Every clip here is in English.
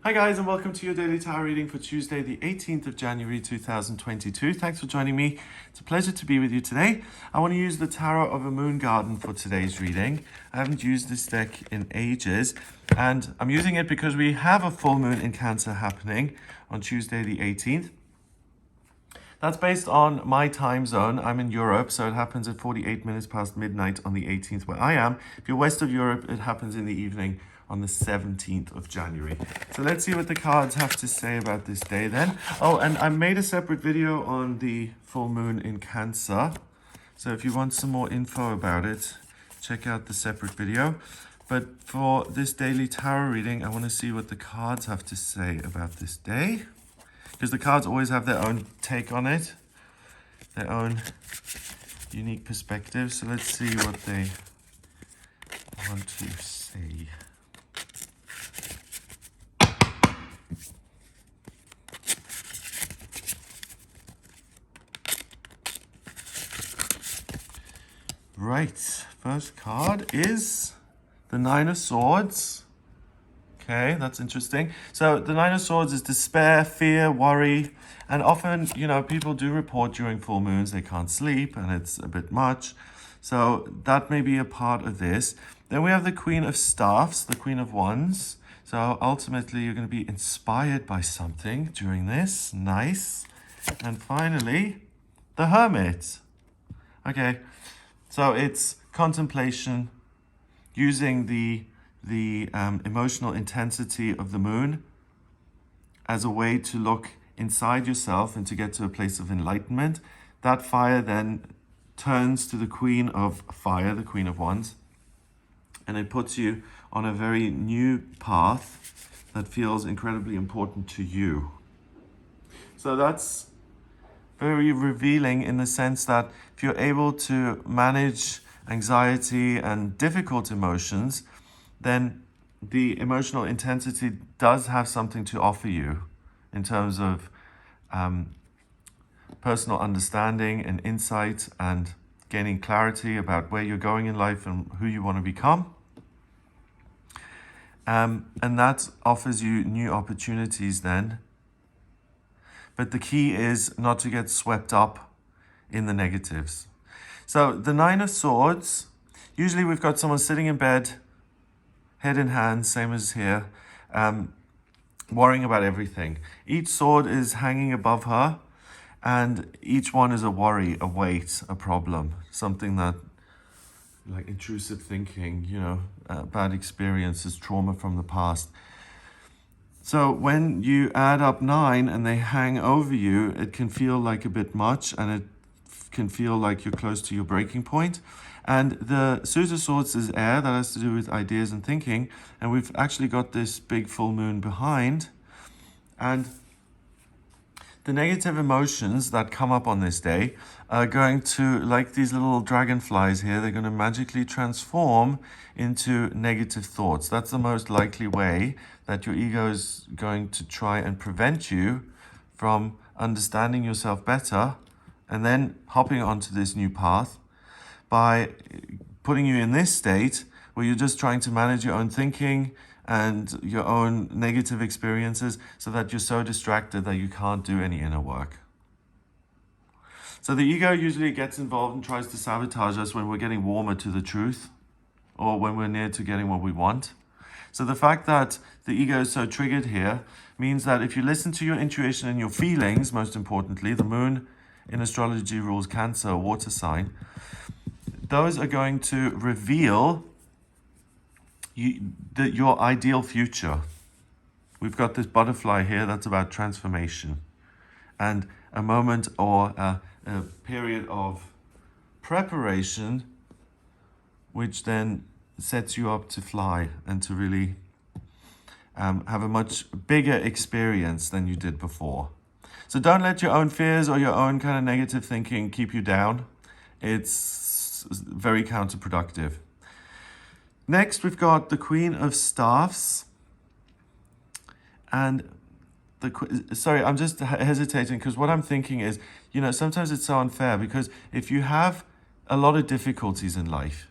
Hi guys, and welcome to your daily tarot reading for Tuesday the 18th of January 2022. Thanks for joining me. It's a pleasure to be with you today. I want to use the Tarot of a Moon Garden for today's reading. I haven't used this deck in ages, and I'm using it because we have a full moon in Cancer happening on Tuesday the 18th. That's based on my time zone. I'm in Europe, so it happens at 48 minutes past midnight on the 18th where I am. If you're west of Europe, it happens in the evening on the 17th of January. So let's see what the cards have to say about this day then. Oh, and I made a separate video on the full moon in Cancer. So if you want some more info about it, check out the separate video. But for this daily tarot reading, I want to see what the cards have to say about this day, because the cards always have their own take on it, their own unique perspective. So let's see what they want to say. Right, first card is the Nine of Swords. Okay, that's interesting. So the Nine of Swords is despair, fear, worry, and often, people do report during full moons they can't sleep and it's a bit much. So that may be a part of this. Then we have the Queen of Staffs, the Queen of Wands. So ultimately, you're going to be inspired by something during this. Nice. And finally, the Hermit. Okay, so it's contemplation, using the emotional intensity of the moon as a way to look inside yourself and to get to a place of enlightenment. That fire then turns to the Queen of Fire, the Queen of Wands, and it puts you on a very new path that feels incredibly important to you. So that's very revealing in the sense that if you're able to manage anxiety and difficult emotions, then the emotional intensity does have something to offer you in terms of personal understanding and insight and gaining clarity about where you're going in life and who you want to become. And that offers you new opportunities then. But the key is not to get swept up in the negatives. So the Nine of Swords, usually we've got someone sitting in bed, head in hand, same as here, worrying about everything. Each sword is hanging above her, and each one is a worry, a weight, a problem, something that, like intrusive thinking, bad experiences, trauma from the past. So when you add up 9 and they hang over you, it can feel like a bit much, and it can feel like you're close to your breaking point. And the Suit of Swords is air, that has to do with ideas and thinking. And we've actually got this big full moon behind. And the negative emotions that come up on this day are going to, like these little dragonflies here, they're going to magically transform into negative thoughts. That's the most likely way that your ego is going to try and prevent you from understanding yourself better and then hopping onto this new path by putting you in this state where you're just trying to manage your own thinking and your own negative experiences so that you're so distracted that you can't do any inner work. So the ego usually gets involved and tries to sabotage us when we're getting warmer to the truth or when we're near to getting what we want. So the fact that the ego is so triggered here means that if you listen to your intuition and your feelings, most importantly, the moon in astrology rules Cancer, a water sign, those are going to reveal your ideal future. We've got this butterfly here that's about transformation and a moment or a period of preparation which then sets you up to fly and to really have a much bigger experience than you did before. So don't let your own fears or your own kind of negative thinking keep you down. It's very counterproductive. Next, we've got the Queen of Staffs. And sorry, I'm just hesitating because what I'm thinking is, sometimes it's so unfair because if you have a lot of difficulties in life,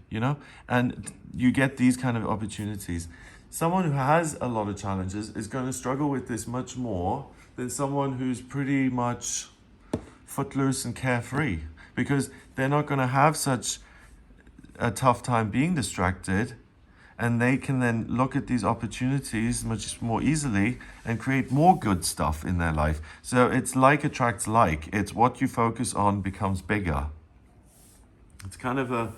and you get these kind of opportunities, someone who has a lot of challenges is going to struggle with this much more than someone who's pretty much footloose and carefree, because they're not going to have such a tough time being distracted, and they can then look at these opportunities much more easily and create more good stuff in their life. So it's like attracts like. It's what you focus on becomes bigger. It's kind of a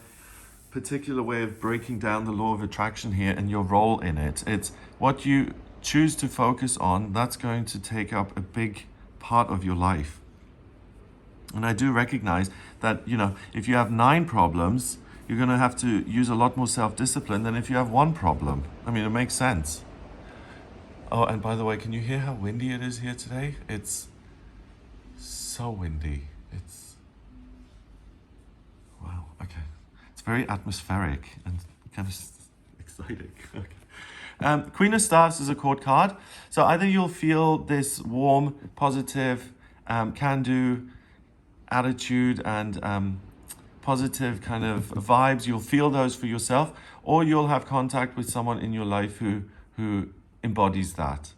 particular way of breaking down the law of attraction here and your role in it. It's what you choose to focus on, that's going to take up a big part of your life. And I do recognize that, if you have 9 problems, you're going to have to use a lot more self-discipline than if you have 1 problem. I mean, it makes sense. Oh, and by the way, can you hear how windy it is here today? It's so windy. Wow, okay. It's very atmospheric and kind of exciting. Okay. Queen of Staffs is a court card. So either you'll feel this warm, positive, can-do attitude and positive kind of vibes. You'll feel those for yourself, or you'll have contact with someone in your life who embodies that.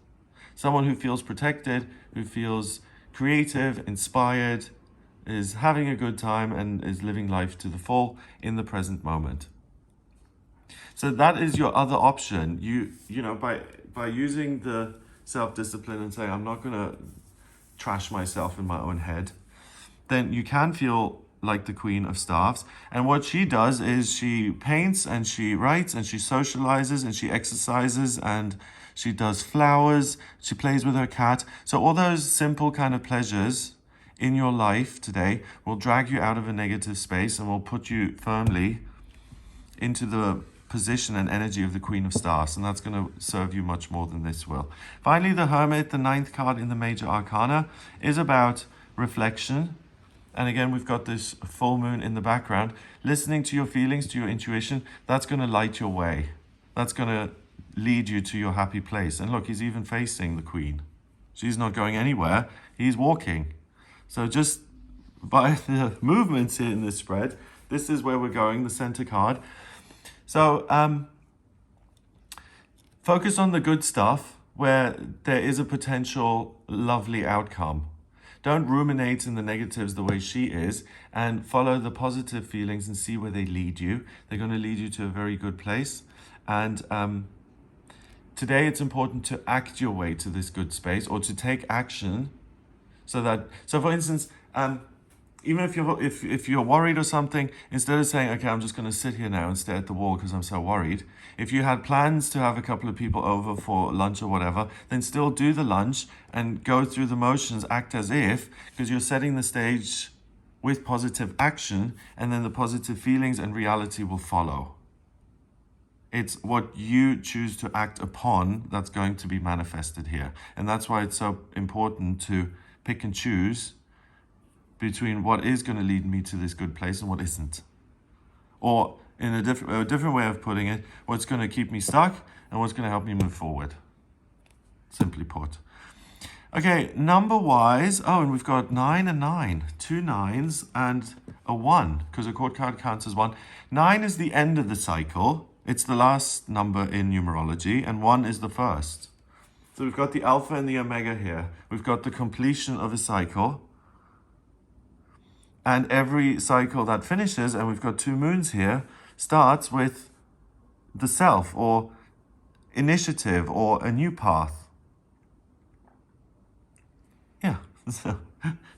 Someone who feels protected, who feels creative, inspired, is having a good time and is living life to the full in the present moment. So that is your other option. By using the self-discipline and saying, I'm not going to trash myself in my own head, then you can feel like the Queen of Staffs. And what she does is she paints and she writes and she socializes and she exercises and she does flowers. She plays with her cat. So all those simple kind of pleasures in your life today will drag you out of a negative space and will put you firmly into the position and energy of the Queen of Staffs, and that's going to serve you much more than this will. Finally, the Hermit, the 9th card in the Major Arcana, is about reflection. And again, we've got this full moon in the background. Listening to your feelings, to your intuition, that's going to light your way. That's going to lead you to your happy place. And look, he's even facing the Queen. She's not going anywhere. He's walking. So just by the movements here in this spread, this is where we're going, the center card. So focus on the good stuff where there is a potential lovely outcome. Don't ruminate in the negatives the way she is, and follow the positive feelings and see where they lead you. They're going to lead you to a very good place. And today it's important to act your way to this good space, or to take action. So for instance, even if you're worried or something, instead of saying, okay, I'm just going to sit here now and stare at the wall because I'm so worried, if you had plans to have a couple of people over for lunch or whatever, then still do the lunch and go through the motions, act as if, because you're setting the stage with positive action, and then the positive feelings and reality will follow. It's what you choose to act upon that's going to be manifested here. And that's why it's so important to pick and choose between what is going to lead me to this good place and what isn't. Or in a different way of putting it, what's going to keep me stuck and what's going to help me move forward. Simply put. Okay, number-wise, and we've got 9 and 9. 2 9s and a 1, because a court card counts as 1. 9 is the end of the cycle. It's the last number in numerology, and 1 is the first. So we've got the alpha and the omega here. We've got the completion of a cycle. And every cycle that finishes, and we've got 2 moons here, starts with the self, or initiative, or a new path. Yeah. So,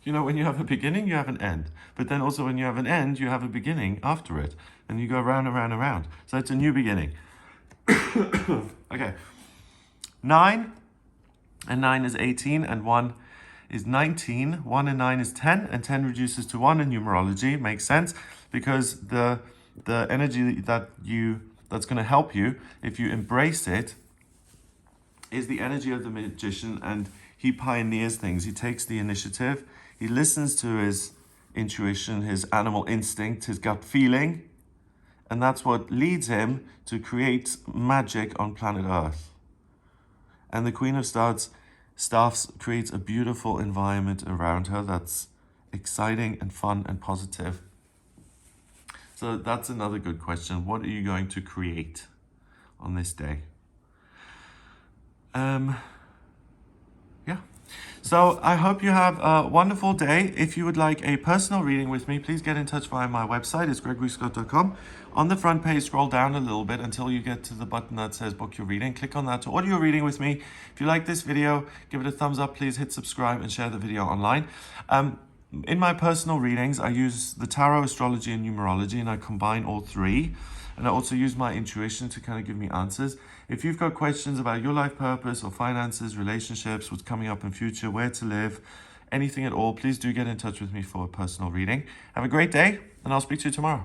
when you have a beginning, you have an end. But then also when you have an end, you have a beginning after it. And you go round and round and round. So it's a new beginning. Okay. 9, and 9 is 18, and 1 is 19. 1 and 9 is 10, and 10 reduces to 1 in numerology. Makes sense, because the energy that's going to help you, if you embrace it, is the energy of the magician, and he pioneers things. He takes the initiative. He listens to his intuition, his animal instinct, his gut feeling, and that's what leads him to create magic on planet Earth. And the Queen of Staffs creates a beautiful environment around her that's exciting and fun and positive. So that's another good question. What are you going to create on this day? Yeah. So I hope you have a wonderful day. If you would like a personal reading with me, please get in touch via my website. It's gregoryscott.com. On the front page, scroll down a little bit until you get to the button that says book your reading. Click on that to order your reading with me. If you like this video, give it a thumbs up. Please hit subscribe and share the video online. In my personal readings, I use the tarot, astrology, and numerology, and I combine all three. And I also use my intuition to kind of give me answers. If you've got questions about your life purpose or finances, relationships, what's coming up in future, where to live, anything at all, please do get in touch with me for a personal reading. Have a great day, and I'll speak to you tomorrow.